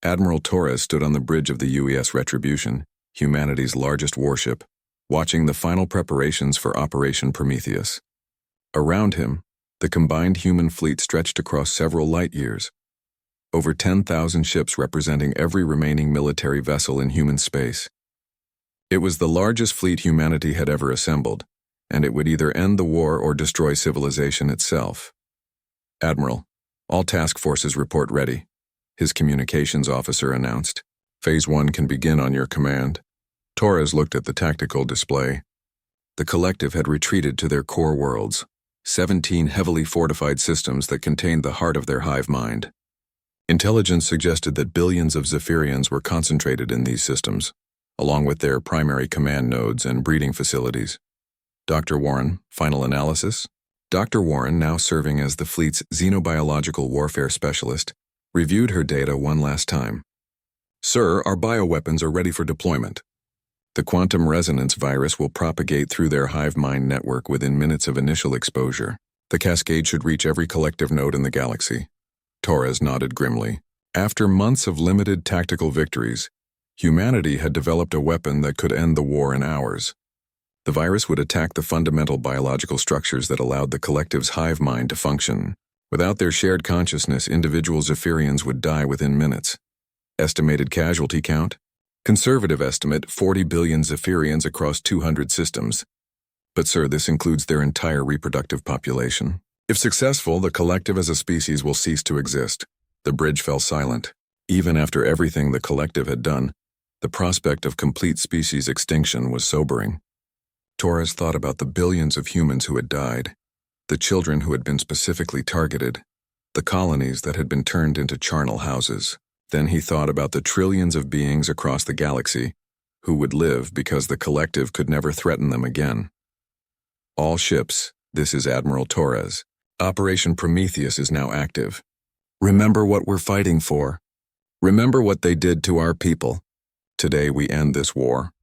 Admiral Torres stood on the bridge of the UES Retribution, humanity's largest warship, watching the final preparations for Operation Prometheus. Around him, the combined human fleet stretched across several light years. Over 10,000 ships representing every remaining military vessel in human space. It was the largest fleet humanity had ever assembled, and it would either end the war or destroy civilization itself. "Admiral, all task forces report ready," his communications officer announced. "Phase 1 can begin on your command." Torres looked at the tactical display. The collective had retreated to their core worlds, 17 heavily fortified systems that contained the heart of their hive mind. Intelligence suggested that billions of Zephyrians were concentrated in these systems, along with their primary command nodes and breeding facilities. Dr. Warren, final analysis? Dr. Warren, now serving as the fleet's xenobiological warfare specialist, reviewed her data one last time. "Sir, our bioweapons are ready for deployment. The quantum resonance virus will propagate through their hive mind network within minutes of initial exposure. The cascade should reach every collective node in the galaxy." Torres nodded grimly. After months of limited tactical victories, humanity had developed a weapon that could end the war in hours. The virus would attack the fundamental biological structures that allowed the collective's hive mind to function. Without their shared consciousness, individual Zephyrians would die within minutes. Estimated casualty count? Conservative estimate, 40 billion Zephyrians across 200 systems. But sir, this includes their entire reproductive population. If successful, the collective as a species will cease to exist. The bridge fell silent. Even after everything the collective had done, the prospect of complete species extinction was sobering. Torres thought about the billions of humans who had died, the children who had been specifically targeted, the colonies that had been turned into charnel houses. Then he thought about the trillions of beings across the galaxy who would live because the collective could never threaten them again. "All ships, this is Admiral Torres. Operation Prometheus is now active. Remember what we're fighting for. Remember what they did to our people. Today we end this war."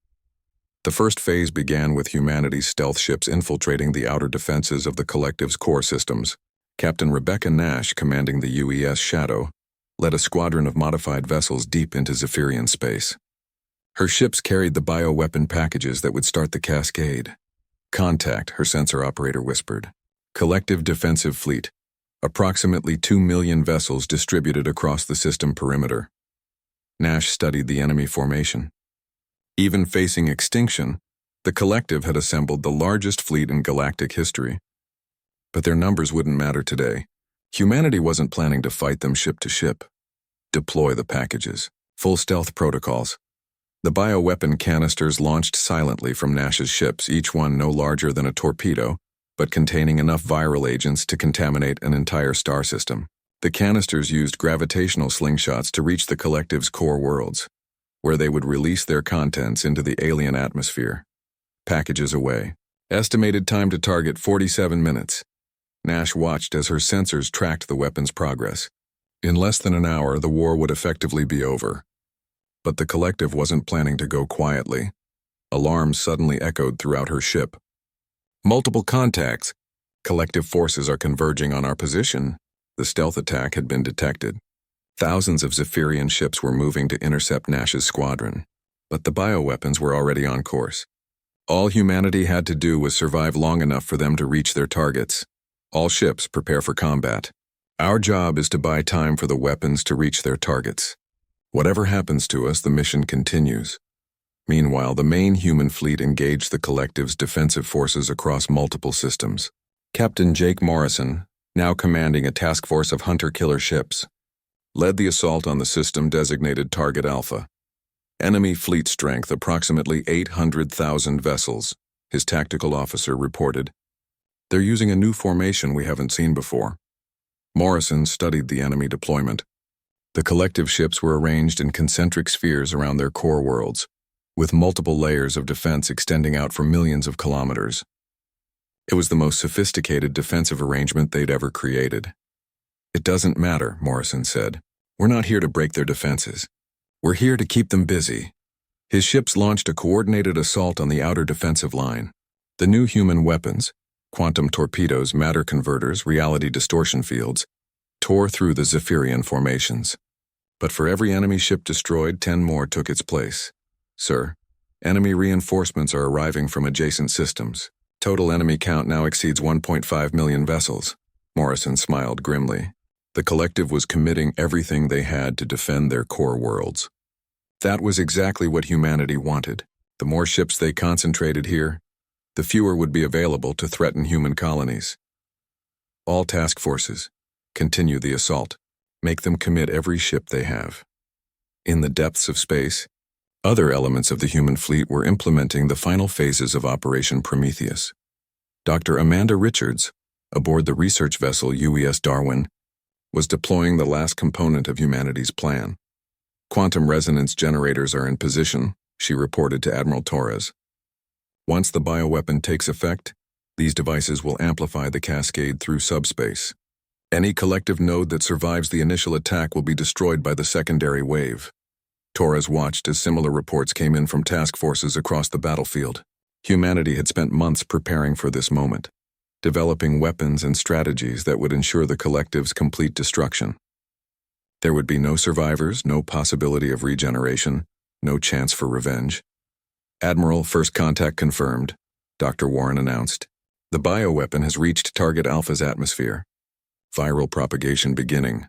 The first phase began with humanity's stealth ships infiltrating the outer defenses of the collective's core systems. Captain Rebecca Nash, commanding the UES Shadow, led a squadron of modified vessels deep into Zephyrian space. Her ships carried the bioweapon packages that would start the cascade. "Contact," her sensor operator whispered. "Collective defensive fleet. Approximately 2 million vessels distributed across the system perimeter." Nash studied the enemy formation. Even facing extinction, the collective had assembled the largest fleet in galactic history. But their numbers wouldn't matter today. Humanity wasn't planning to fight them ship to ship. Deploy the packages. Full stealth protocols. The bioweapon canisters launched silently from Nash's ships, each one no larger than a torpedo, but containing enough viral agents to contaminate an entire star system. The canisters used gravitational slingshots to reach the collective's core worlds, where they would release their contents into the alien atmosphere. Packages away. Estimated time to target 47 minutes. Nash watched as her sensors tracked the weapon's progress. In less than an hour, the war would effectively be over. But the collective wasn't planning to go quietly. Alarms suddenly echoed throughout her ship. "Multiple contacts. Collective forces are converging on our position." The stealth attack had been detected. Thousands of Zephyrian ships were moving to intercept Nash's squadron. But the bioweapons were already on course. All humanity had to do was survive long enough for them to reach their targets. "All ships, prepare for combat. Our job is to buy time for the weapons to reach their targets. Whatever happens to us, the mission continues." Meanwhile, the main human fleet engaged the collective's defensive forces across multiple systems. Captain Jake Morrison, now commanding a task force of hunter-killer ships, led the assault on the system designated Target Alpha. Enemy fleet strength approximately 800,000 vessels, his tactical officer reported. "They're using a new formation we haven't seen before." Morrison studied the enemy deployment. The collective ships were arranged in concentric spheres around their core worlds, with multiple layers of defense extending out for millions of kilometers. It was the most sophisticated defensive arrangement they'd ever created. "It doesn't matter," Morrison said. "We're not here to break their defenses. We're here to keep them busy." His ships launched a coordinated assault on the outer defensive line. The new human weapons, quantum torpedoes, matter converters, reality distortion fields, tore through the Zephyrian formations. But for every enemy ship destroyed, 10 more took its place. Sir, enemy reinforcements are arriving from adjacent systems. Total enemy count now exceeds 1.5 million vessels. Morrison smiled grimly. The collective was committing everything they had to defend their core worlds. That was exactly what humanity wanted. The more ships they concentrated here, the fewer would be available to threaten human colonies. All task forces, continue the assault. Make them commit every ship they have. In the depths of space, other elements of the human fleet were implementing the final phases of Operation Prometheus. Dr. Amanda Richards, aboard the research vessel UES Darwin, was deploying the last component of humanity's plan. Quantum resonance generators are in position, she reported to Admiral Torres. Once the bioweapon takes effect, these devices will amplify the cascade through subspace. Any collective node that survives the initial attack will be destroyed by the secondary wave. Torres watched as similar reports came in from task forces across the battlefield. Humanity had spent months preparing for this moment, developing weapons and strategies that would ensure the collective's complete destruction. There would be no survivors, no possibility of regeneration, no chance for revenge. Admiral, first contact confirmed, Dr. Warren announced. The bioweapon has reached target Alpha's atmosphere. Viral propagation beginning.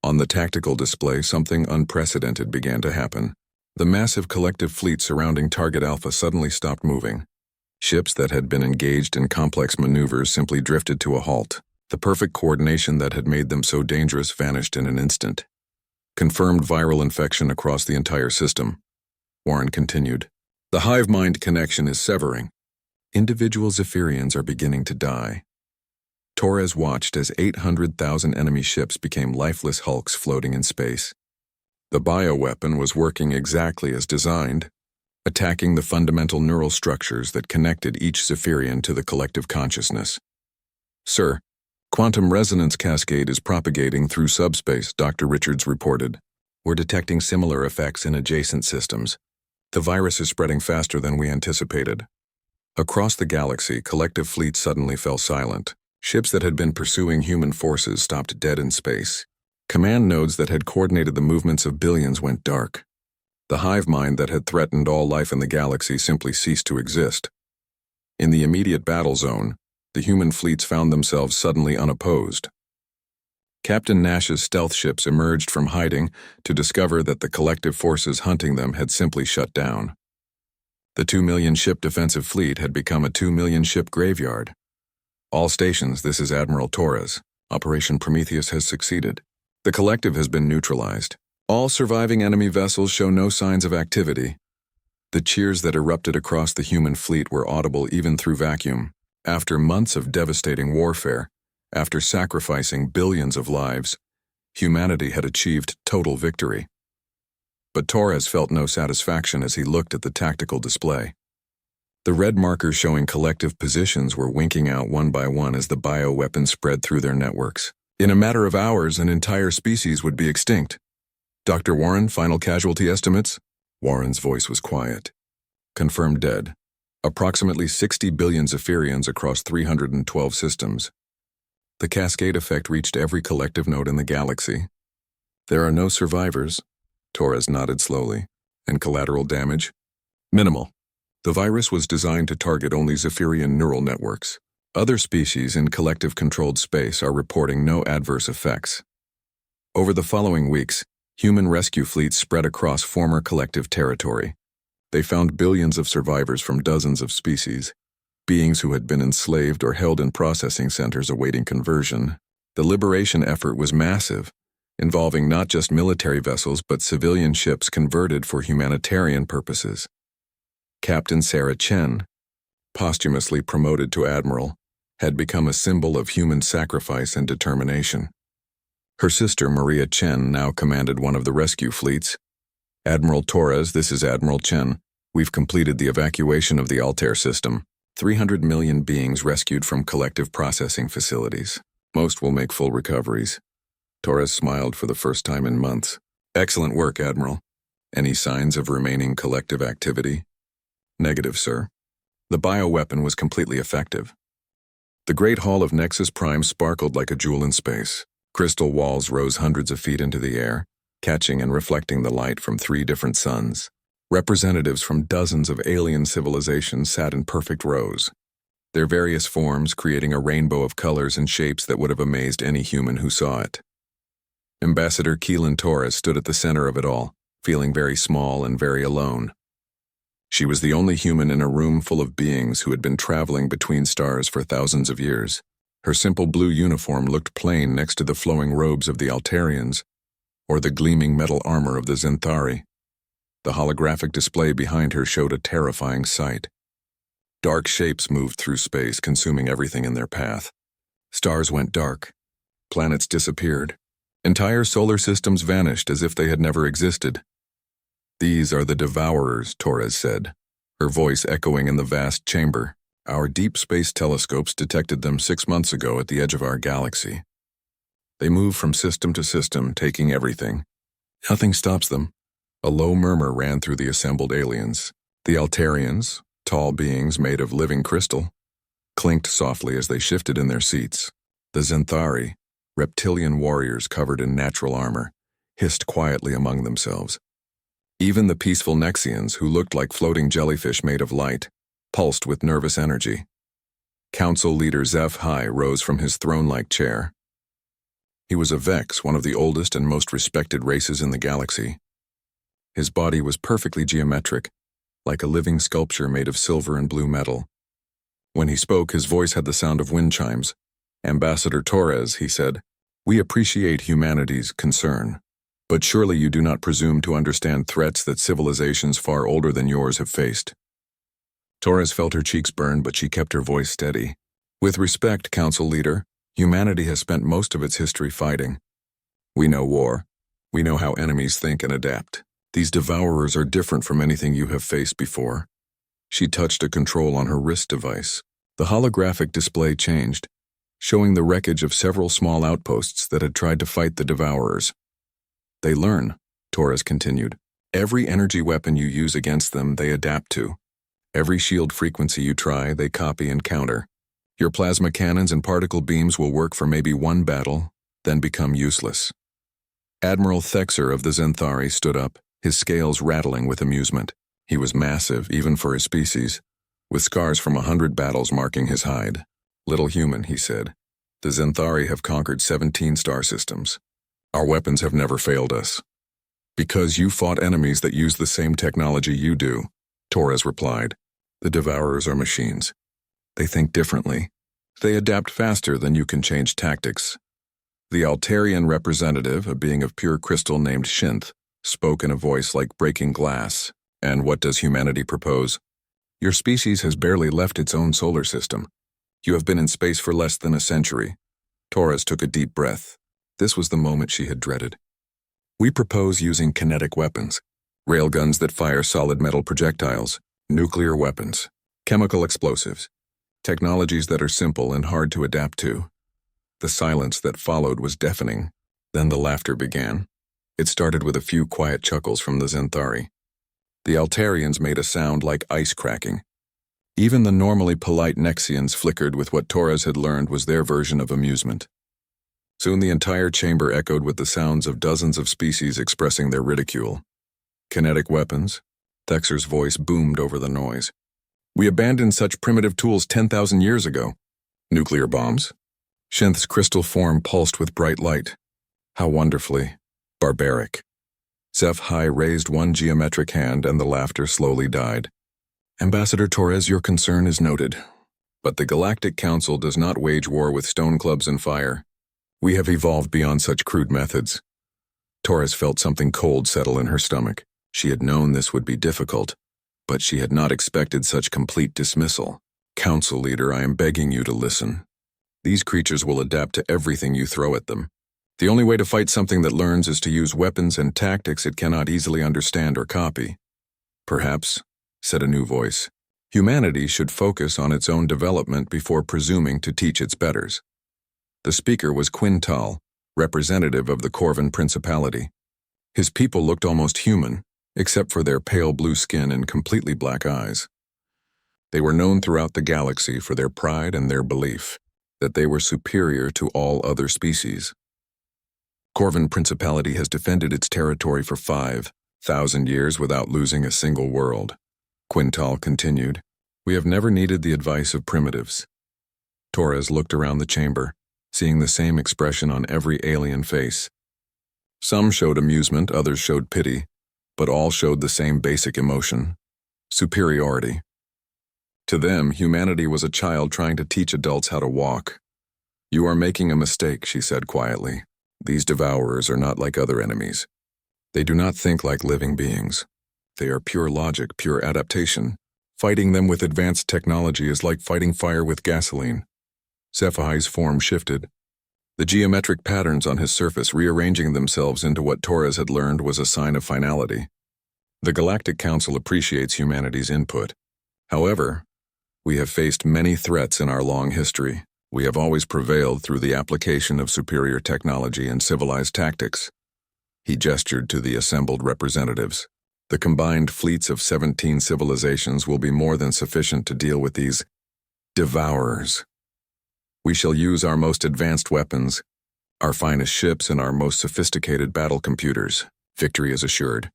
On the tactical display, something unprecedented began to happen. The massive collective fleet surrounding target Alpha suddenly stopped moving. Ships that had been engaged in complex maneuvers simply drifted to a halt. The perfect coordination that had made them so dangerous vanished in an instant. Confirmed viral infection across the entire system. Warren continued. The hive mind connection is severing. Individual Zephyrians are beginning to die. Torres watched as 800,000 enemy ships became lifeless hulks floating in space. The bioweapon was working exactly as designed, attacking the fundamental neural structures that connected each Zephyrian to the collective consciousness. Sir, quantum resonance cascade is propagating through subspace, Dr. Richards reported. We're detecting similar effects in adjacent systems. The virus is spreading faster than we anticipated. Across the galaxy, collective fleets suddenly fell silent. Ships that had been pursuing human forces stopped dead in space. Command nodes that had coordinated the movements of billions went dark. The hive mind that had threatened all life in the galaxy simply ceased to exist. In the immediate battle zone, the human fleets found themselves suddenly unopposed. Captain Nash's stealth ships emerged from hiding to discover that the collective forces hunting them had simply shut down. The 2 million ship defensive fleet had become a 2 million ship graveyard. All stations, this is Admiral Torres. Operation Prometheus has succeeded. The collective has been neutralized. All surviving enemy vessels show no signs of activity. The cheers that erupted across the human fleet were audible even through vacuum. After months of devastating warfare, after sacrificing billions of lives, humanity had achieved total victory. But Torres felt no satisfaction as he looked at the tactical display. The red markers showing collective positions were winking out one by one as the bioweapon spread through their networks. In a matter of hours, an entire species would be extinct. Dr. Warren, final casualty estimates? Warren's voice was quiet. Confirmed dead. Approximately 60 billion Zephyrians across 312 systems. The cascade effect reached every collective node in the galaxy. There are no survivors, Torres nodded slowly. And collateral damage? Minimal. The virus was designed to target only Zephyrian neural networks. Other species in collective-controlled space are reporting no adverse effects. Over the following weeks, human rescue fleets spread across former collective territory. They found billions of survivors from dozens of species, beings who had been enslaved or held in processing centers awaiting conversion. The liberation effort was massive, involving not just military vessels but civilian ships converted for humanitarian purposes. Captain Sarah Chen, posthumously promoted to admiral, had become a symbol of human sacrifice and determination. Her sister Maria Chen now commanded one of the rescue fleets. Admiral Torres, this is Admiral Chen. We've completed the evacuation of the Altair system. 300 million beings rescued from collective processing facilities. Most will make full recoveries. Torres smiled for the first time in months. Excellent work, Admiral. Any signs of remaining collective activity? Negative, sir. The bioweapon was completely effective. The Great Hall of Nexus Prime sparkled like a jewel in space. Crystal walls rose hundreds of feet into the air, catching and reflecting the light from 3 different suns. Representatives from dozens of alien civilizations sat in perfect rows, their various forms creating a rainbow of colors and shapes that would have amazed any human who saw it. Ambassador Keelan Torres stood at the center of it all, feeling very small and very alone. She was the only human in a room full of beings who had been traveling between stars for thousands of years. Her simple blue uniform looked plain next to the flowing robes of the Altarians, or the gleaming metal armor of the Zenthari. The holographic display behind her showed a terrifying sight. Dark shapes moved through space, consuming everything in their path. Stars went dark. Planets disappeared. Entire solar systems vanished as if they had never existed. "These are the Devourers," Torres said, her voice echoing in the vast chamber. "Our deep space telescopes detected them 6 months ago at the edge of our galaxy. They move from system to system, taking everything. Nothing stops them." A low murmur ran through the assembled aliens. The Altarians, tall beings made of living crystal, clinked softly as they shifted in their seats. The Zenthari, reptilian warriors covered in natural armor, hissed quietly among themselves. Even the peaceful Nexians, who looked like floating jellyfish made of light, pulsed with nervous energy. Council leader HFY rose from his throne-like chair. He was a Vex, one of the oldest and most respected races in the galaxy. His body was perfectly geometric, like a living sculpture made of silver and blue metal. When he spoke, his voice had the sound of wind chimes. "Ambassador Torres," he said, "we appreciate humanity's concern. But surely you do not presume to understand threats that civilizations far older than yours have faced." Torres felt her cheeks burn, but she kept her voice steady. "With respect, Council Leader, humanity has spent most of its history fighting. We know war. We know how enemies think and adapt. These Devourers are different from anything you have faced before." She touched a control on her wrist device. The holographic display changed, showing the wreckage of several small outposts that had tried to fight the Devourers. "They learn," Torres continued. "Every energy weapon you use against them, they adapt to. Every shield frequency you try, they copy and counter. Your plasma cannons and particle beams will work for maybe one battle, then become useless." Admiral Thexer of the Zenthari stood up, his scales rattling with amusement. He was massive, even for his species, with scars from 100 battles marking his hide. "Little human," he said. "The Zenthari have conquered 17 star systems. Our weapons have never failed us." "Because you fought enemies that use the same technology you do," Torres replied. "The Devourers are machines. They think differently. They adapt faster than you can change tactics." The Altarian representative, a being of pure crystal named Shinth, spoke in a voice like breaking glass. "And what does humanity propose? Your species has barely left its own solar system. You have been in space for less than a century." Torres took a deep breath. This was the moment she had dreaded. "We propose using kinetic weapons, railguns that fire solid metal projectiles, nuclear weapons, chemical explosives, technologies that are simple and hard to adapt to." The silence that followed was deafening. Then the laughter began. It started with a few quiet chuckles from the Zenthari. The Altarians made a sound like ice cracking. Even the normally polite Nexians flickered with what Torres had learned was their version of amusement. Soon the entire chamber echoed with the sounds of dozens of species expressing their ridicule. "Kinetic weapons?" Thexer's voice boomed over the noise. "We abandoned such primitive tools 10,000 years ago." "Nuclear bombs?" Shinth's crystal form pulsed with bright light. "How wonderfully barbaric." HFY raised one geometric hand and the laughter slowly died. "Ambassador Torres, your concern is noted. But the Galactic Council does not wage war with stone clubs and fire. We have evolved beyond such crude methods." Torres felt something cold settle in her stomach. She had known this would be difficult, but she had not expected such complete dismissal. "Council Leader, I am begging you to listen. These creatures will adapt to everything you throw at them. The only way to fight something that learns is to use weapons and tactics it cannot easily understand or copy." "Perhaps," said a new voice, "humanity should focus on its own development before presuming to teach its betters." The speaker was Quintal, representative of the Corvin Principality. His people looked almost human, except for their pale blue skin and completely black eyes. They were known throughout the galaxy for their pride and their belief that they were superior to all other species. Corvin Principality has defended its territory for 5,000 years without losing a single world. Quintal continued. We have never needed the advice of primitives. Torres looked around the chamber, seeing the same expression on every alien face. Some showed amusement, others showed pity, but all showed the same basic emotion: superiority. To them, humanity was a child trying to teach adults how to walk. You are making a mistake, she said quietly. These devourers are not like other enemies. They do not think like living beings. They are pure logic, pure adaptation. Fighting them with advanced technology is like fighting fire with gasoline. Sci-Fi's form shifted, the geometric patterns on his surface rearranging themselves into what Torres had learned was a sign of finality. The Galactic Council appreciates humanity's input. However, we have faced many threats in our long history. We have always prevailed through the application of superior technology and civilized tactics. He gestured to the assembled representatives. The combined fleets of 17 civilizations will be more than sufficient to deal with these devourers. We shall use our most advanced weapons, our finest ships, and our most sophisticated battle computers. Victory is assured.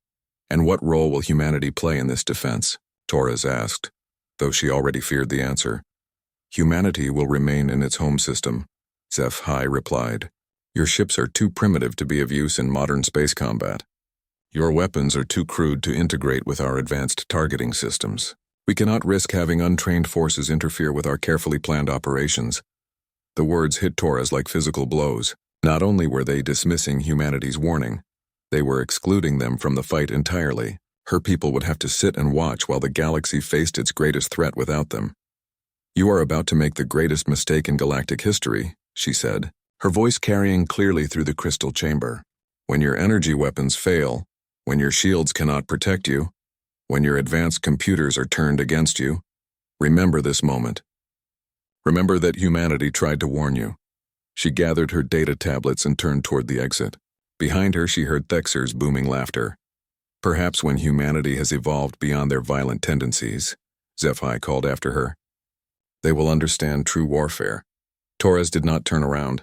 And what role will humanity play in this defense? Torres asked, though she already feared the answer. Humanity will remain in its home system, HFY replied. Your ships are too primitive to be of use in modern space combat. Your weapons are too crude to integrate with our advanced targeting systems. We cannot risk having untrained forces interfere with our carefully planned operations. The words hit Torres like physical blows. Not only were they dismissing humanity's warning, they were excluding them from the fight entirely. Her people would have to sit and watch while the galaxy faced its greatest threat without them. You are about to make the greatest mistake in galactic history, she said, her voice carrying clearly through the crystal chamber. When your energy weapons fail, when your shields cannot protect you, when your advanced computers are turned against you, remember this moment. Remember that humanity tried to warn you. She gathered her data tablets and turned toward the exit. Behind her, she heard Thexer's booming laughter. Perhaps when humanity has evolved beyond their violent tendencies, HFY called after her, they will understand true warfare. Torres did not turn around.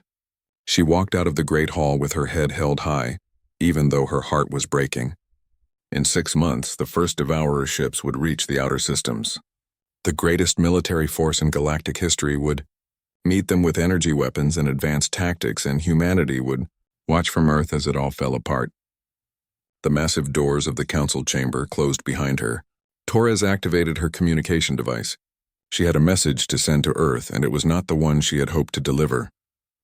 She walked out of the great hall with her head held high, even though her heart was breaking. In 6 months, the first Devourer ships would reach the outer systems. The greatest military force in galactic history would meet them with energy weapons and advanced tactics, and humanity would watch from Earth as it all fell apart. The massive doors of the council chamber closed behind her. Torres activated her communication device. She had a message to send to Earth, and it was not the one she had hoped to deliver.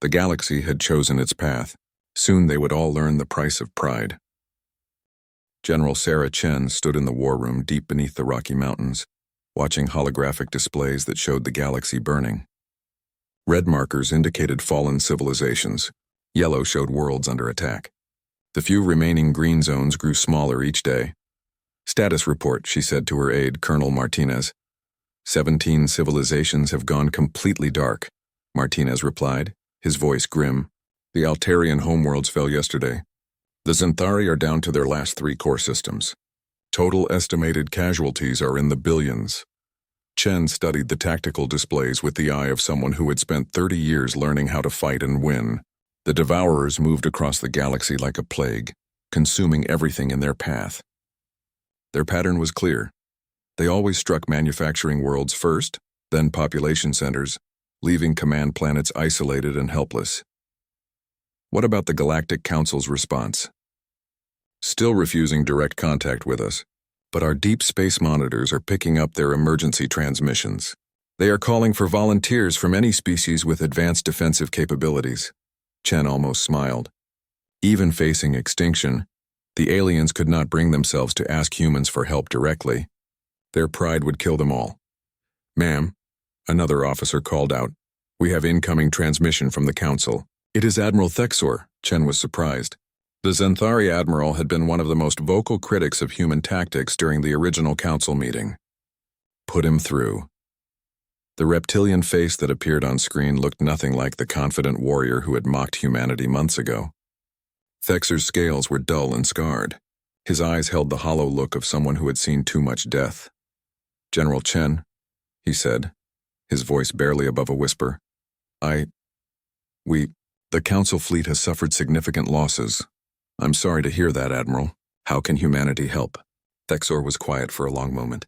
The galaxy had chosen its path. Soon they would all learn the price of pride. General Sarah Chen stood in the war room deep beneath the Rocky Mountains, watching holographic displays that showed the galaxy burning. Red markers indicated fallen civilizations. Yellow showed worlds under attack. The few remaining green zones grew smaller each day. Status report, she said to her aide, Colonel Martinez. 17 civilizations have gone completely dark, Martinez replied, his voice grim. The Altarian homeworlds fell yesterday. The Xanthari are down to their last 3 core systems. Total estimated casualties are in the billions. Chen studied the tactical displays with the eye of someone who had spent 30 years learning how to fight and win. The Devourers moved across the galaxy like a plague, consuming everything in their path. Their pattern was clear. They always struck manufacturing worlds first, then population centers, leaving command planets isolated and helpless. What about the Galactic Council's response? Still refusing direct contact with us, but our deep space monitors are picking up their emergency transmissions. They are calling for volunteers from any species with advanced defensive capabilities. Chen almost smiled. Even facing extinction, the aliens could not bring themselves to ask humans for help directly. Their pride would kill them all. Ma'am, another officer called out, we have incoming transmission from the Council. It is Admiral Thexor, Chen was surprised. The Xanthari Admiral had been one of the most vocal critics of human tactics during the original Council meeting. Put him through. The reptilian face that appeared on screen looked nothing like the confident warrior who had mocked humanity months ago. Thexor's scales were dull and scarred. His eyes held the hollow look of someone who had seen too much death. General Chen, he said, his voice barely above a whisper. We The Council fleet has suffered significant losses. I'm sorry to hear that, Admiral. How can humanity help? Thexor was quiet for a long moment.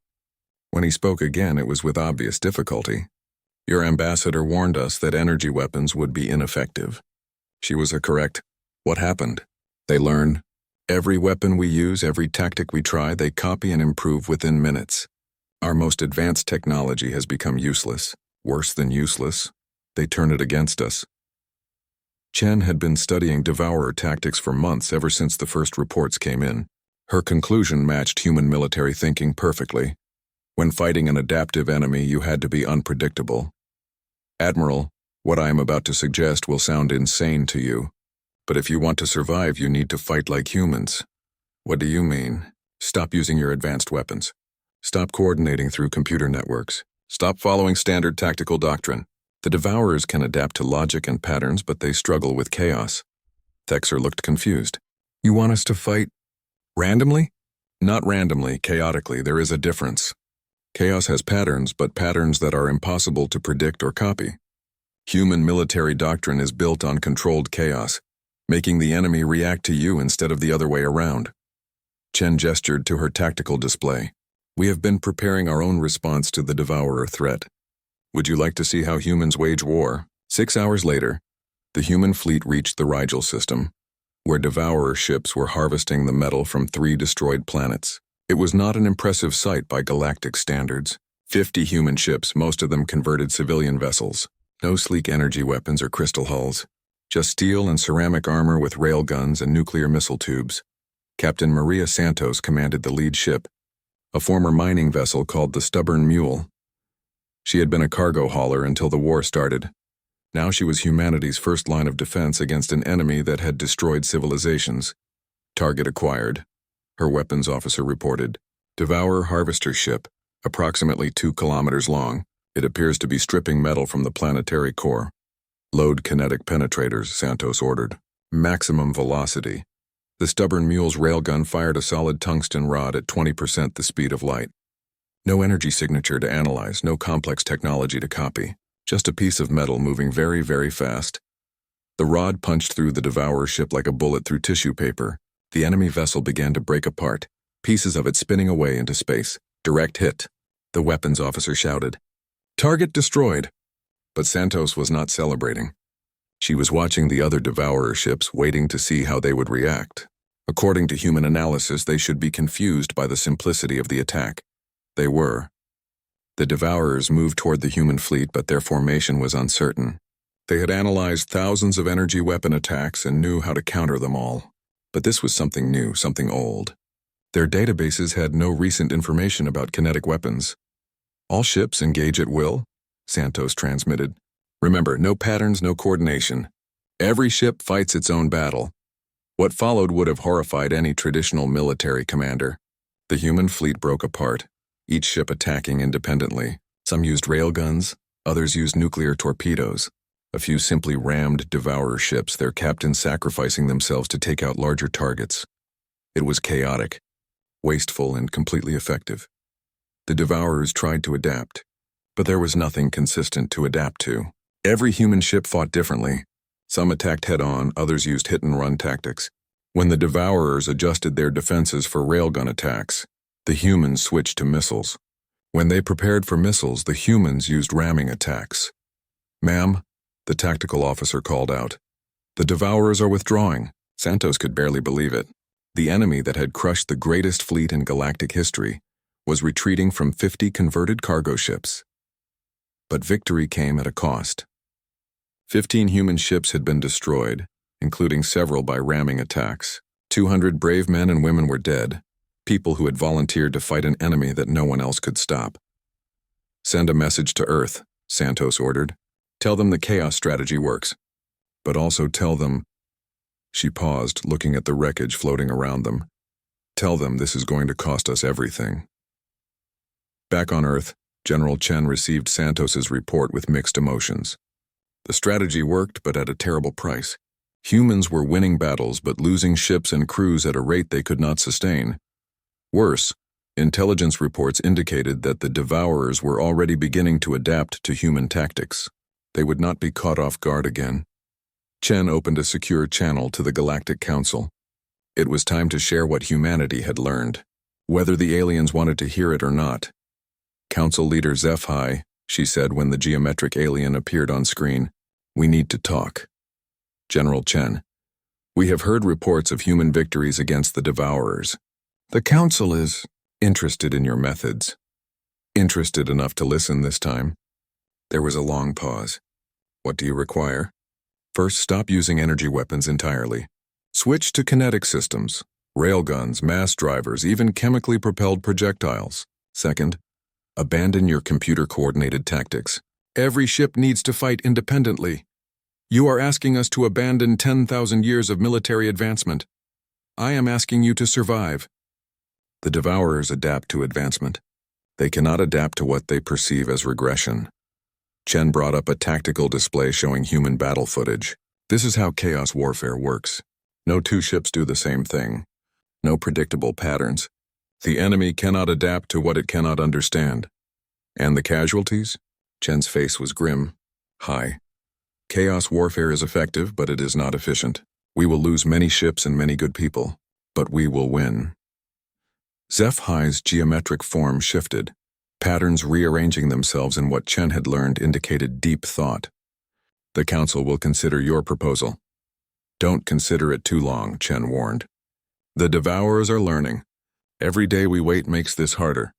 When he spoke again, it was with obvious difficulty. Your ambassador warned us that energy weapons would be ineffective. She was correct. What happened? They learn. Every weapon we use, every tactic we try, they copy and improve within minutes. Our most advanced technology has become useless. Worse than useless. They turn it against us. Chen had been studying devourer tactics for months ever since the first reports came in. Her conclusion matched human military thinking perfectly. When fighting an adaptive enemy, you had to be unpredictable. Admiral, what I am about to suggest will sound insane to you. But if you want to survive, you need to fight like humans. What do you mean? Stop using your advanced weapons. Stop coordinating through computer networks. Stop following standard tactical doctrine. The devourers can adapt to logic and patterns, but they struggle with chaos. Thexor looked confused. You want us to fight randomly? Not randomly, chaotically. There is a difference. Chaos has patterns, but patterns that are impossible to predict or copy. Human military doctrine is built on controlled chaos, making the enemy react to you instead of the other way around. Chen gestured to her tactical display. We have been preparing our own response to the devourer threat. Would you like to see how humans wage war? 6 hours later, the human fleet reached the Rigel system, where devourer ships were harvesting the metal from 3 destroyed planets. It was not an impressive sight by galactic standards. 50 human ships, most of them converted civilian vessels. No sleek energy weapons or crystal hulls. Just steel and ceramic armor with railguns and nuclear missile tubes. Captain Maria Santos commanded the lead ship, a former mining vessel called the Stubborn Mule. She had been a cargo hauler until the war started. Now she was humanity's first line of defense against an enemy that had destroyed civilizations. Target acquired, her weapons officer reported. Devourer harvester ship, approximately 2 kilometers long. It appears to be stripping metal from the planetary core. Load kinetic penetrators, Santos ordered. Maximum velocity. The Stubborn Mule's railgun fired a solid tungsten rod at 20% the speed of light. No energy signature to analyze, no complex technology to copy. Just a piece of metal moving very, very fast. The rod punched through the devourer ship like a bullet through tissue paper. The enemy vessel began to break apart, pieces of it spinning away into space. Direct hit. The weapons officer shouted. Target destroyed. But Santos was not celebrating. She was watching the other devourer ships, waiting to see how they would react. According to human analysis, they should be confused by the simplicity of the attack. They were. The devourers moved toward the human fleet, but their formation was uncertain. They had analyzed thousands of energy weapon attacks and knew how to counter them all. But this was something new, something old. Their databases had no recent information about kinetic weapons. All ships engage at will, Santos transmitted. Remember, no patterns, no coordination. Every ship fights its own battle. What followed would have horrified any traditional military commander. The human fleet broke apart, each ship attacking independently. Some used railguns, others used nuclear torpedoes. A few simply rammed devourer ships, their captains sacrificing themselves to take out larger targets. It was chaotic, wasteful, and completely effective. The devourers tried to adapt, but there was nothing consistent to adapt to. Every human ship fought differently. Some attacked head-on, others used hit-and-run tactics. When the devourers adjusted their defenses for railgun attacks, the humans switched to missiles. When they prepared for missiles, the humans used ramming attacks. Ma'am, the tactical officer called out. The devourers are withdrawing. Santos could barely believe it. The enemy that had crushed the greatest fleet in galactic history was retreating from 50 converted cargo ships. But victory came at a cost. 15 human ships had been destroyed, including several by ramming attacks. 200 brave men and women were dead, people who had volunteered to fight an enemy that no one else could stop. Send a message to Earth, Santos ordered. Tell them the chaos strategy works. But also tell them... She paused, looking at the wreckage floating around them. Tell them this is going to cost us everything. Back on Earth, General Chen received Santos's report with mixed emotions. The strategy worked, but at a terrible price. Humans were winning battles, but losing ships and crews at a rate they could not sustain. Worse, intelligence reports indicated that the devourers were already beginning to adapt to human tactics. They would not be caught off guard again. Chen opened a secure channel to the Galactic Council. It was time to share what humanity had learned, whether the aliens wanted to hear it or not. Council Leader HFY, she said when the geometric alien appeared on screen, "We need to talk." General Chen, "We have heard reports of human victories against the Devourers. The Council is interested in your methods. Interested enough to listen this time." There was a long pause. "What do you require?" "First, stop using energy weapons entirely. Switch to kinetic systems, railguns, mass drivers, even chemically propelled projectiles. Second, abandon your computer-coordinated tactics. Every ship needs to fight independently. You are asking us to abandon 10,000 years of military advancement. I am asking you to survive." The Devourers adapt to advancement. They cannot adapt to what they perceive as regression. Chen brought up a tactical display showing human battle footage. This is how chaos warfare works. No two ships do the same thing. No predictable patterns. The enemy cannot adapt to what it cannot understand. And the casualties? Chen's face was grim. High. Chaos warfare is effective, but it is not efficient. We will lose many ships and many good people, but we will win. HFY's geometric form shifted. Patterns rearranging themselves in what Chen had learned indicated deep thought. "The Council will consider your proposal." "Don't consider it too long," Chen warned. "The Devourers are learning. Every day we wait makes this harder."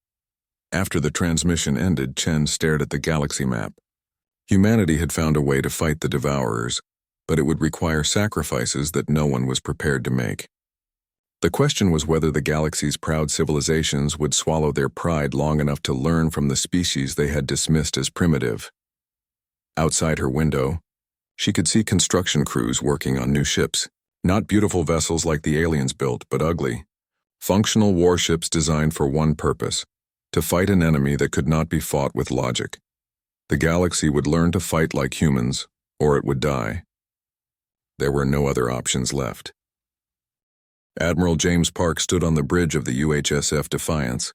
After the transmission ended, Chen stared at the galaxy map. Humanity had found a way to fight the Devourers, but it would require sacrifices that no one was prepared to make. The question was whether the galaxy's proud civilizations would swallow their pride long enough to learn from the species they had dismissed as primitive. Outside her window, she could see construction crews working on new ships. Not beautiful vessels like the aliens built, but ugly. Functional warships designed for one purpose: to fight an enemy that could not be fought with logic. The galaxy would learn to fight like humans, or it would die. There were no other options left. Admiral James Park stood on the bridge of the UHSF Defiance,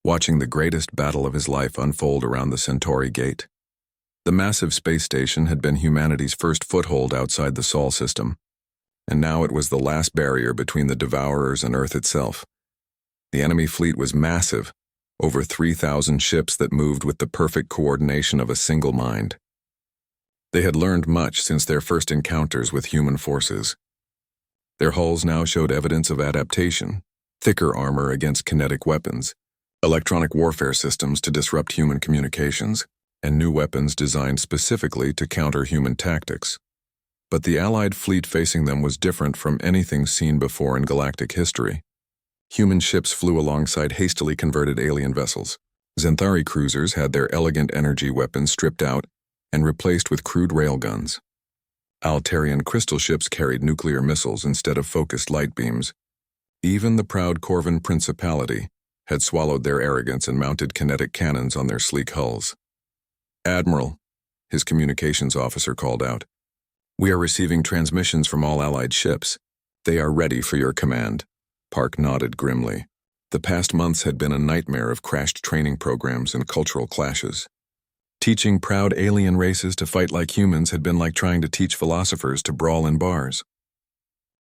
watching the greatest battle of his life unfold around the Centauri Gate. The massive space station had been humanity's first foothold outside the Sol system, and now it was the last barrier between the Devourers and Earth itself. The enemy fleet was massive, over 3,000 ships that moved with the perfect coordination of a single mind. They had learned much since their first encounters with human forces. Their hulls now showed evidence of adaptation: thicker armor against kinetic weapons, electronic warfare systems to disrupt human communications, and new weapons designed specifically to counter human tactics. But the Allied fleet facing them was different from anything seen before in galactic history. Human ships flew alongside hastily converted alien vessels. Xanthari cruisers had their elegant energy weapons stripped out and replaced with crude railguns. Altarian crystal ships carried nuclear missiles instead of focused light beams. Even the proud Corvan Principality had swallowed their arrogance and mounted kinetic cannons on their sleek hulls. "Admiral," his communications officer called out, "we are receiving transmissions from all Allied ships. They are ready for your command." Park nodded grimly. The past months had been a nightmare of crashed training programs and cultural clashes. Teaching proud alien races to fight like humans had been like trying to teach philosophers to brawl in bars.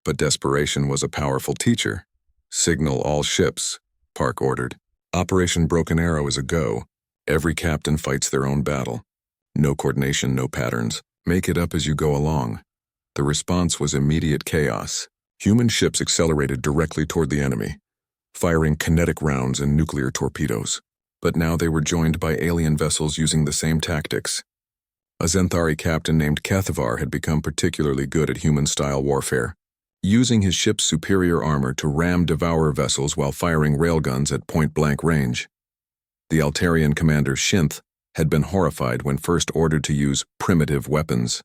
But desperation was a powerful teacher. "Signal all ships," Park ordered. "Operation Broken Arrow is a go. Every captain fights their own battle. No coordination, no patterns. Make it up as you go along." The response was immediate chaos. Human ships accelerated directly toward the enemy, firing kinetic rounds and nuclear torpedoes. But now they were joined by alien vessels using the same tactics. A Xanthari captain named Kathavar had become particularly good at human-style warfare, using his ship's superior armor to ram Devourer vessels while firing railguns at point-blank range. The Altarian commander Shinth had been horrified when first ordered to use primitive weapons.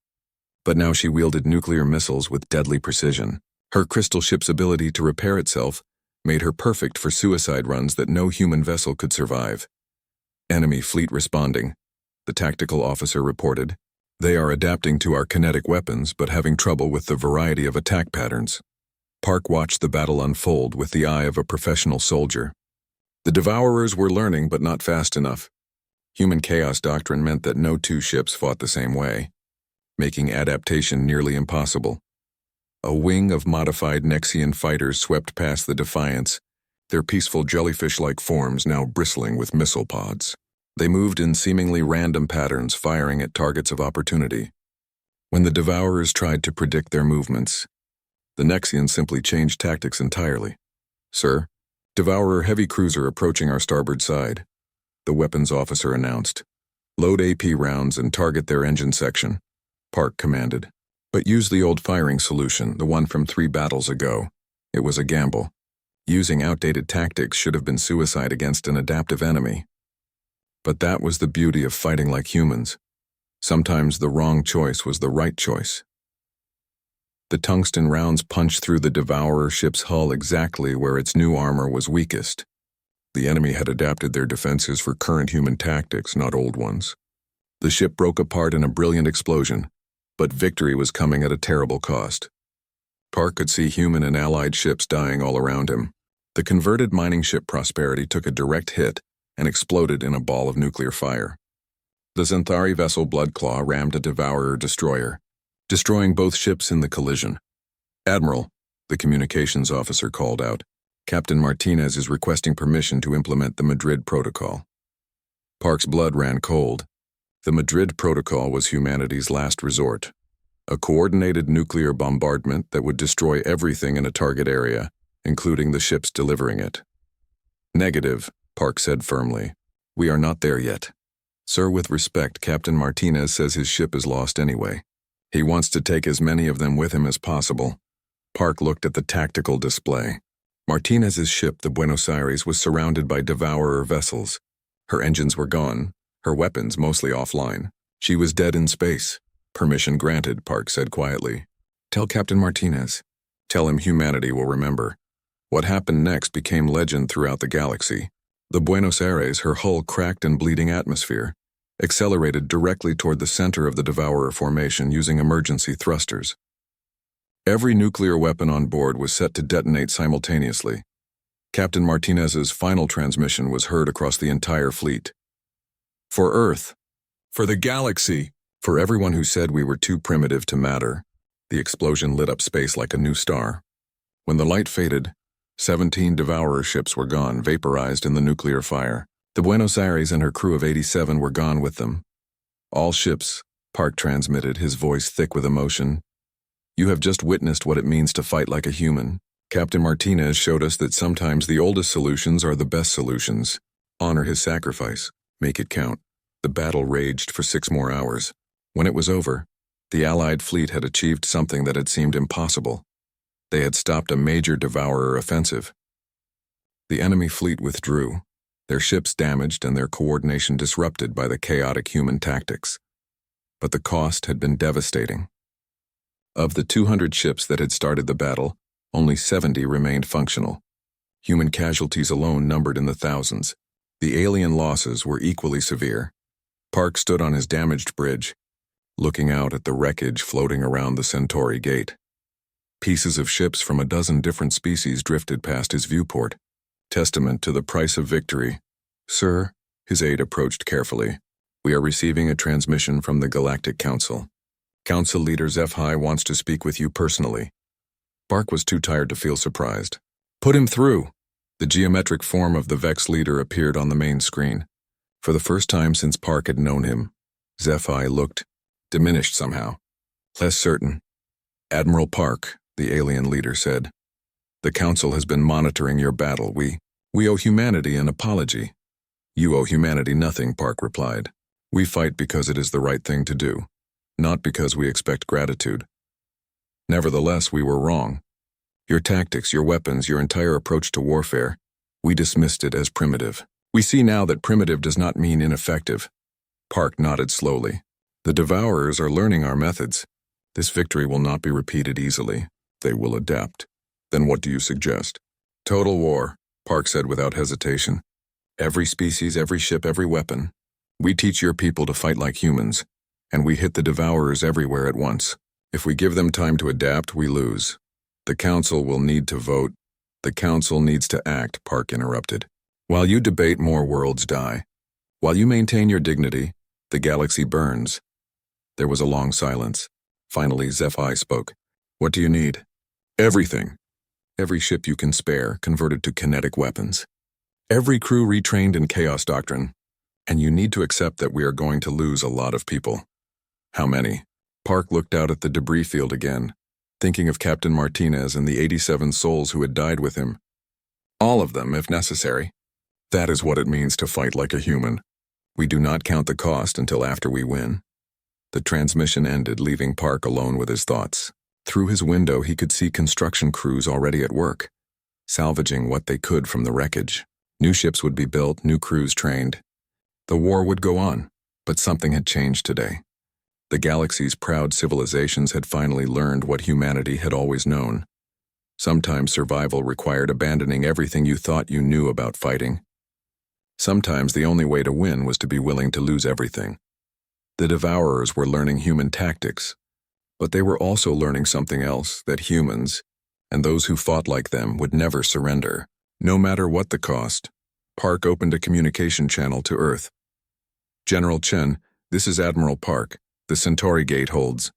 But now she wielded nuclear missiles with deadly precision. Her crystal ship's ability to repair itself made her perfect for suicide runs that no human vessel could survive. "Enemy fleet responding," the tactical officer reported. "They are adapting to our kinetic weapons but having trouble with the variety of attack patterns." Park watched the battle unfold with the eye of a professional soldier. The Devourers were learning but not fast enough. Human chaos doctrine meant that no two ships fought the same way. making adaptation nearly impossible. A wing of modified Nexian fighters swept past the Defiance, their peaceful jellyfish-like forms now bristling with missile pods. They moved in seemingly random patterns, firing at targets of opportunity. When the Devourers tried to predict their movements, the Nexians simply changed tactics entirely. "Sir, Devourer heavy cruiser approaching our starboard side," the weapons officer announced. "Load AP rounds and target their engine section," Park commanded. "But use the old firing solution, the one from 3 battles ago. It was a gamble. Using outdated tactics should have been suicide against an adaptive enemy. But that was the beauty of fighting like humans. Sometimes the wrong choice was the right choice." The tungsten rounds punched through the Devourer ship's hull exactly where its new armor was weakest. The enemy had adapted their defenses for current human tactics, not old ones. The ship broke apart in a brilliant explosion, but victory was coming at a terrible cost. Park could see human and allied ships dying all around him. The converted mining ship Prosperity took a direct hit and exploded in a ball of nuclear fire. The Xanthari vessel Bloodclaw rammed a Devourer destroyer, destroying both ships in the collision. "Admiral," the communications officer called out, "Captain Martinez is requesting permission to implement the Madrid Protocol." Park's blood ran cold. The Madrid Protocol was humanity's last resort. A coordinated nuclear bombardment that would destroy everything in a target area, including the ships delivering it. "Negative," Park said firmly. "We are not there yet. Sir, with respect, Captain Martinez says his ship is lost anyway. He wants to take as many of them with him as possible." Park looked at the tactical display. Martinez's ship, the Buenos Aires, was surrounded by Devourer vessels. Her engines were gone, her weapons mostly offline. She was dead in space. "Permission granted," Park said quietly. "Tell Captain Martinez. Tell him humanity will remember. What happened next became legend throughout the galaxy. The Buenos Aires, her hull cracked and bleeding atmosphere, accelerated directly toward the center of the Devourer formation using emergency thrusters. Every nuclear weapon on board was set to detonate simultaneously. Captain Martinez's final transmission was heard across the entire fleet. "For Earth, for the galaxy, for everyone who said we were too primitive to matter." The explosion lit up space like a new star. When the light faded, 17 Devourer ships were gone, vaporized in the nuclear fire. The Buenos Aires and her crew of 87 were gone with them. "All ships," Park transmitted, his voice thick with emotion. "You have just witnessed what it means to fight like a human. Captain Martinez showed us that sometimes the oldest solutions are the best solutions. Honor his sacrifice. Make it count." The battle raged for 6 more hours. When it was over, the Allied fleet had achieved something that had seemed impossible. They had stopped a major Devourer offensive. The enemy fleet withdrew, their ships damaged and their coordination disrupted by the chaotic human tactics. But the cost had been devastating. Of the 200 ships that had started the battle, only 70 remained functional. Human casualties alone numbered in the thousands. The alien losses were equally severe. Park stood on his damaged bridge, looking out at the wreckage floating around the Centauri Gate. Pieces of ships from a dozen different species drifted past his viewport, testament to the price of victory. "Sir," his aide approached carefully, "we are receiving a transmission from the Galactic Council. Council leader HFY wants to speak with you personally." Park was too tired to feel surprised. "Put him through." The geometric form of the Vex leader appeared on the main screen. For the first time since Park had known him, HFY looked diminished somehow, less certain. "Admiral Park," the alien leader said, "the Council has been monitoring your battle. We owe humanity an apology." "You owe humanity nothing," Park replied. "We fight because it is the right thing to do, not because we expect gratitude. Nevertheless, we were wrong. Your tactics, your weapons, your entire approach to warfare, we dismissed it as primitive. We see now that primitive does not mean ineffective." Park nodded slowly. "The Devourers are learning our methods. This victory will not be repeated easily. They will adapt." "Then what do you suggest?" "Total war," Park said without hesitation. "Every species, every ship, every weapon. We teach your people to fight like humans, and we hit the Devourers everywhere at once. If we give them time to adapt, we lose. The Council will need to vote." "The Council needs to act," Park interrupted. "While you debate, more worlds die. While you maintain your dignity, the galaxy burns. There was a long silence. Finally, HFY spoke. What do you need? Everything. Every ship you can spare, converted to kinetic weapons. Every crew retrained in chaos doctrine. And you need to accept that we are going to lose a lot of people. How many? Park looked out at the debris field again, thinking of Captain Martinez and the 87 souls who had died with him. All of them, if necessary. That is what it means to fight like a human. We do not count the cost until after we win. The transmission ended, leaving Park alone with his thoughts. Through his window, he could see construction crews already at work, salvaging what they could from the wreckage. New ships would be built, new crews trained. The war would go on, but something had changed today. The galaxy's proud civilizations had finally learned what humanity had always known. Sometimes survival required abandoning everything you thought you knew about fighting. Sometimes the only way to win was to be willing to lose everything. The Devourers were learning human tactics, but they were also learning something else, that humans, and those who fought like them, would never surrender, no matter what the cost. Park opened a communication channel to Earth. General Chen, this is Admiral Park. The Centauri gate holds.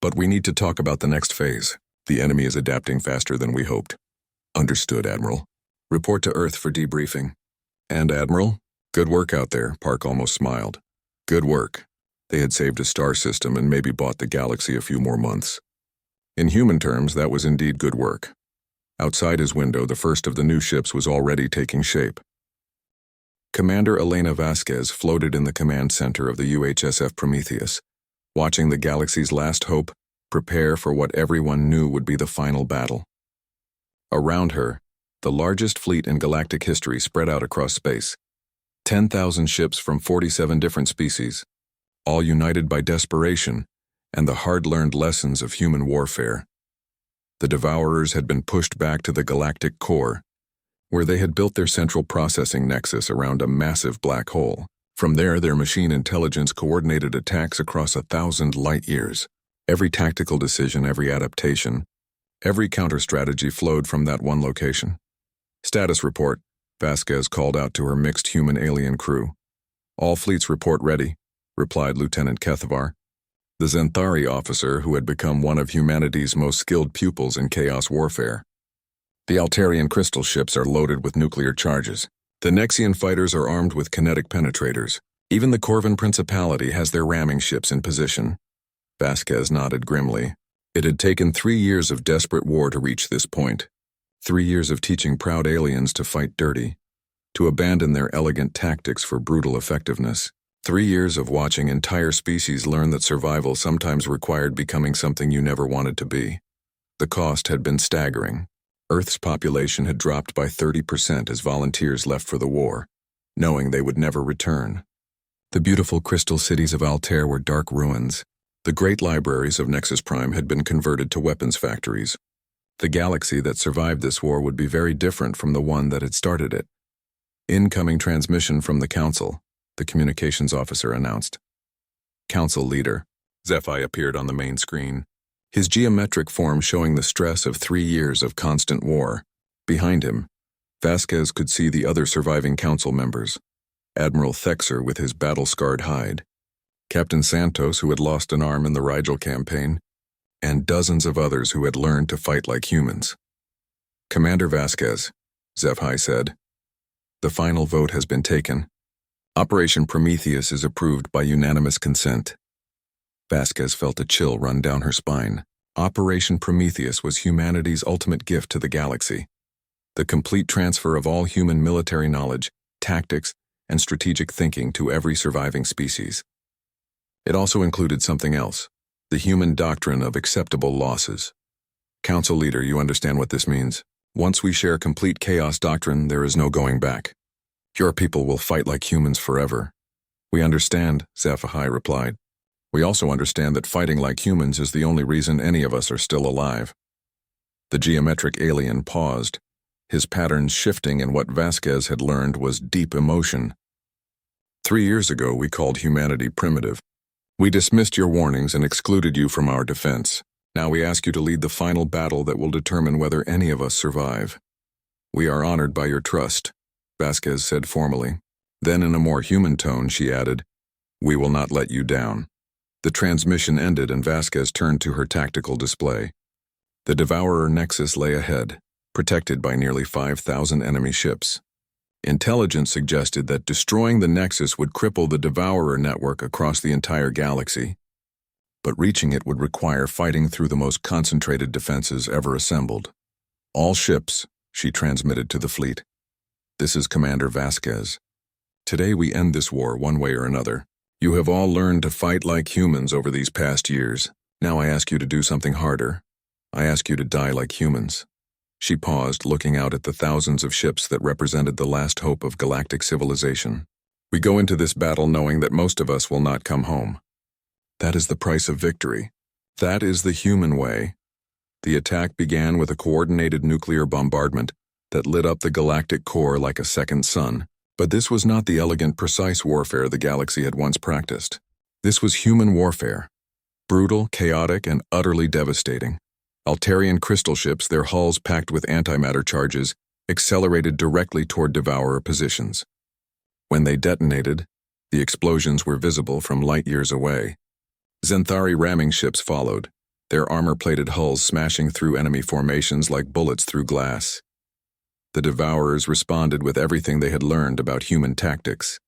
But we need to talk about the next phase. The enemy is adapting faster than we hoped. Understood, Admiral. Report to Earth for debriefing. And Admiral? Good work out there, Park almost smiled. Good work. They had saved a star system and maybe bought the galaxy a few more months. In human terms, that was indeed good work. Outside his window, the first of the new ships was already taking shape. Commander Elena Vasquez floated in the command center of the UHSF Prometheus, watching the galaxy's last hope prepare for what everyone knew would be the final battle. Around her, the largest fleet in galactic history spread out across space. 10,000 ships from 47 different species, all united by desperation and the hard-learned lessons of human warfare. The Devourers had been pushed back to the galactic core, where they had built their central processing nexus around a massive black hole. From there, their machine intelligence coordinated attacks across 1,000 light-years. Every tactical decision, every adaptation, every counter-strategy flowed from that one location. Status report, Vasquez called out to her mixed human-alien crew. All fleets report ready, replied Lieutenant Kethavar, the Xanthari officer who had become one of humanity's most skilled pupils in chaos warfare. The Altarian crystal ships are loaded with nuclear charges. The Nexian fighters are armed with kinetic penetrators. Even the Corvin Principality has their ramming ships in position. Vasquez nodded grimly. It had taken 3 years of desperate war to reach this point. 3 years of teaching proud aliens to fight dirty, to abandon their elegant tactics for brutal effectiveness. 3 years of watching entire species learn that survival sometimes required becoming something you never wanted to be. The cost had been staggering. Earth's population had dropped by 30% as volunteers left for the war, knowing they would never return. The beautiful crystal cities of Altair were dark ruins. The great libraries of Nexus Prime had been converted to weapons factories. The galaxy that survived this war would be very different from the one that had started it. Incoming transmission from the Council, the communications officer announced. Council leader. HFY appeared on the main screen, his geometric form showing the stress of 3 years of constant war. Behind him, Vasquez could see the other surviving council members. Admiral Thexer with his battle-scarred hide, Captain Santos who had lost an arm in the Rigel campaign, and dozens of others who had learned to fight like humans. Commander Vasquez, HFY said, the final vote has been taken. Operation Prometheus is approved by unanimous consent. Vasquez felt a chill run down her spine. Operation Prometheus was humanity's ultimate gift to the galaxy. The complete transfer of all human military knowledge, tactics, and strategic thinking to every surviving species. It also included something else, the human doctrine of acceptable losses. Council leader, you understand what this means. Once we share complete chaos doctrine, there is no going back. Your people will fight like humans forever. We understand, HFY replied. We also understand that fighting like humans is the only reason any of us are still alive. The geometric alien paused, his patterns shifting, and what Vasquez had learned was deep emotion. 3 years ago, we called humanity primitive. We dismissed your warnings and excluded you from our defense. Now we ask you to lead the final battle that will determine whether any of us survive. We are honored by your trust, Vasquez said formally. Then in a more human tone, she added, we will not let you down. The transmission ended and Vasquez turned to her tactical display. The Devourer Nexus lay ahead, protected by nearly 5,000 enemy ships. Intelligence suggested that destroying the Nexus would cripple the Devourer network across the entire galaxy, but reaching it would require fighting through the most concentrated defenses ever assembled. All ships, she transmitted to the fleet. This is Commander Vasquez. Today we end this war one way or another. You have all learned to fight like humans over these past years. Now I ask you to do something harder. I ask you to die like humans. She paused, looking out at the thousands of ships that represented the last hope of galactic civilization. We go into this battle knowing that most of us will not come home. That is the price of victory. That is the human way. The attack began with a coordinated nuclear bombardment that lit up the galactic core like a second sun. But this was not the elegant, precise warfare the galaxy had once practiced. This was human warfare. Brutal, chaotic, and utterly devastating. Altarian crystal ships, their hulls packed with antimatter charges, accelerated directly toward Devourer positions. When they detonated, the explosions were visible from light years away. Zenthari ramming ships followed, their armor-plated hulls smashing through enemy formations like bullets through glass. The Devourers responded with everything they had learned about human tactics.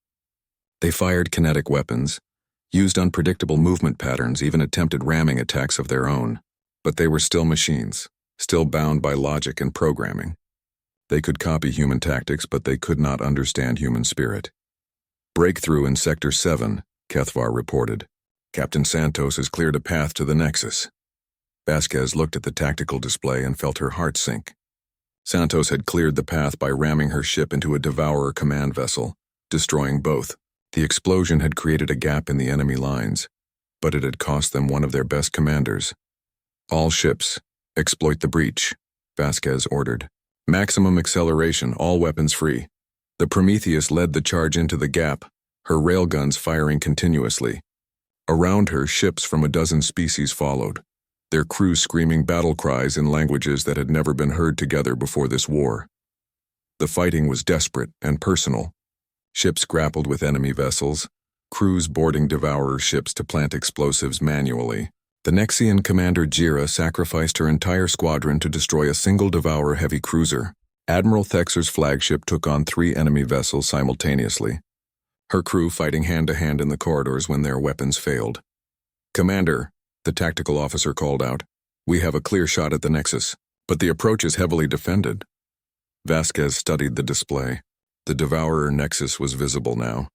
They fired kinetic weapons, used unpredictable movement patterns, even attempted ramming attacks of their own. But they were still machines, still bound by logic and programming. They could copy human tactics, but they could not understand human spirit. Breakthrough in Sector 7, Kethvar reported. Captain Santos has cleared a path to the Nexus. Vasquez looked at the tactical display and felt her heart sink. Santos had cleared the path by ramming her ship into a Devourer command vessel, destroying both. The explosion had created a gap in the enemy lines, but it had cost them one of their best commanders. All ships, exploit the breach, Vasquez ordered. Maximum acceleration, all weapons free. The Prometheus led the charge into the gap, her railguns firing continuously. Around her, ships from a dozen species followed, their crews screaming battle cries in languages that had never been heard together before this war. The fighting was desperate and personal. Ships grappled with enemy vessels, crews boarding Devourer ships to plant explosives manually. The Nexian commander Jira sacrificed her entire squadron to destroy a single Devourer heavy cruiser. Admiral Thexer's flagship took on 3 enemy vessels simultaneously, her crew fighting hand-to-hand in the corridors when their weapons failed. "Commander," the tactical officer called out, "we have a clear shot at the Nexus, but the approach is heavily defended." Vasquez studied the display. The Devourer Nexus was visible now,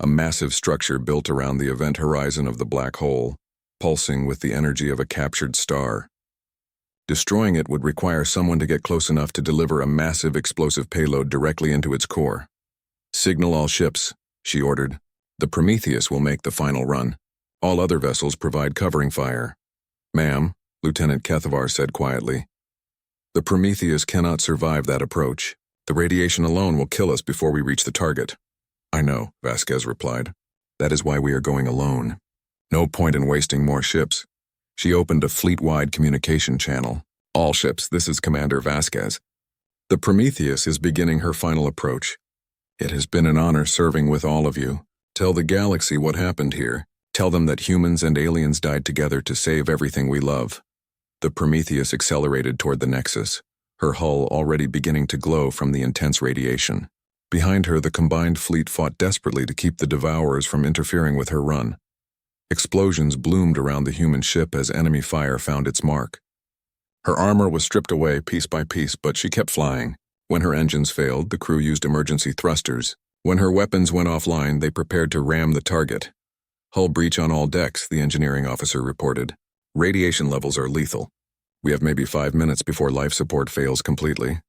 a massive structure built around the event horizon of the black hole, pulsing with the energy of a captured star. Destroying it would require someone to get close enough to deliver a massive explosive payload directly into its core. "Signal all ships," she ordered. "The Prometheus will make the final run. All other vessels provide covering fire." "Ma'am," Lieutenant Kethvar said quietly, "the Prometheus cannot survive that approach. The radiation alone will kill us before we reach the target." "I know," Vasquez replied. "That is why we are going alone. No point in wasting more ships." She opened a fleet-wide communication channel. "All ships, this is Commander Vasquez. The Prometheus is beginning her final approach. It has been an honor serving with all of you. Tell the galaxy what happened here. Tell them that humans and aliens died together to save everything we love." The Prometheus accelerated toward the Nexus, her hull already beginning to glow from the intense radiation. Behind her, the combined fleet fought desperately to keep the Devourers from interfering with her run. Explosions bloomed around the human ship as enemy fire found its mark. Her armor was stripped away piece by piece, but she kept flying. When her engines failed, the crew used emergency thrusters. When her weapons went offline, they prepared to ram the target. "Hull breach on all decks," the engineering officer reported. "Radiation levels are lethal. We have maybe 5 minutes before life support fails completely."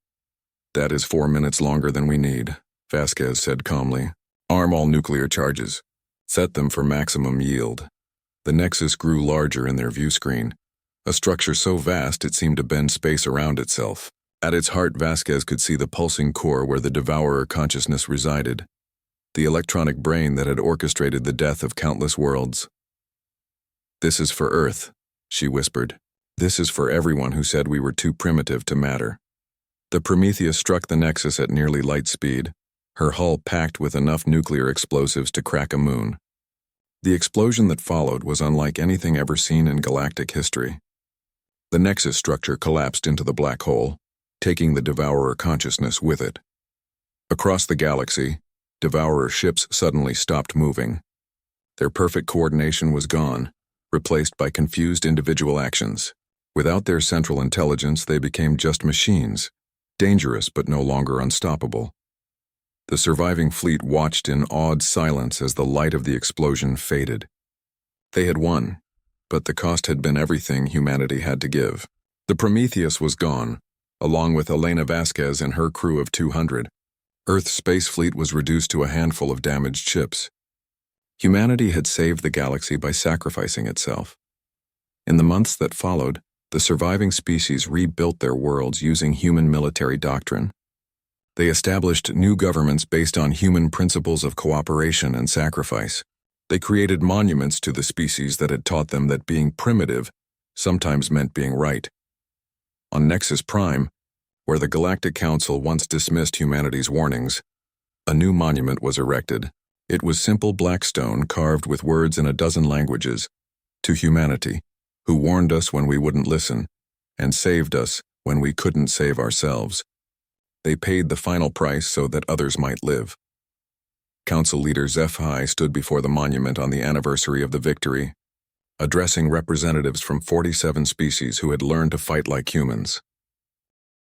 "That is 4 minutes longer than we need," Vasquez said calmly. "Arm all nuclear charges. Set them for maximum yield." The Nexus grew larger in their view screen, a structure so vast it seemed to bend space around itself. At its heart, Vasquez could see the pulsing core where the Devourer consciousness resided, the electronic brain that had orchestrated the death of countless worlds. "This is for Earth," she whispered. "This is for everyone who said we were too primitive to matter." The Prometheus struck the Nexus at nearly light speed, her hull packed with enough nuclear explosives to crack a moon. The explosion that followed was unlike anything ever seen in galactic history. The nexus structure collapsed into the black hole, taking the Devourer consciousness with it. Across the galaxy, Devourer ships suddenly stopped moving. Their perfect coordination was gone, replaced by confused individual actions. Without their central intelligence, they became just machines, dangerous but no longer unstoppable. The surviving fleet watched in awed silence as the light of the explosion faded. They had won, but the cost had been everything humanity had to give. The Prometheus was gone, along with Elena Vasquez and her crew of 200. Earth's space fleet was reduced to a handful of damaged ships. Humanity had saved the galaxy by sacrificing itself. In the months that followed, the surviving species rebuilt their worlds using human military doctrine. They established new governments based on human principles of cooperation and sacrifice. They created monuments to the species that had taught them that being primitive sometimes meant being right. On Nexus Prime, where the Galactic Council once dismissed humanity's warnings, a new monument was erected. It was simple black stone carved with words in a dozen languages, to humanity, who warned us when we wouldn't listen, and saved us when we couldn't save ourselves. They paid the final price so that others might live. Council leader HFY stood before the monument on the anniversary of the victory, addressing representatives from 47 species who had learned to fight like humans.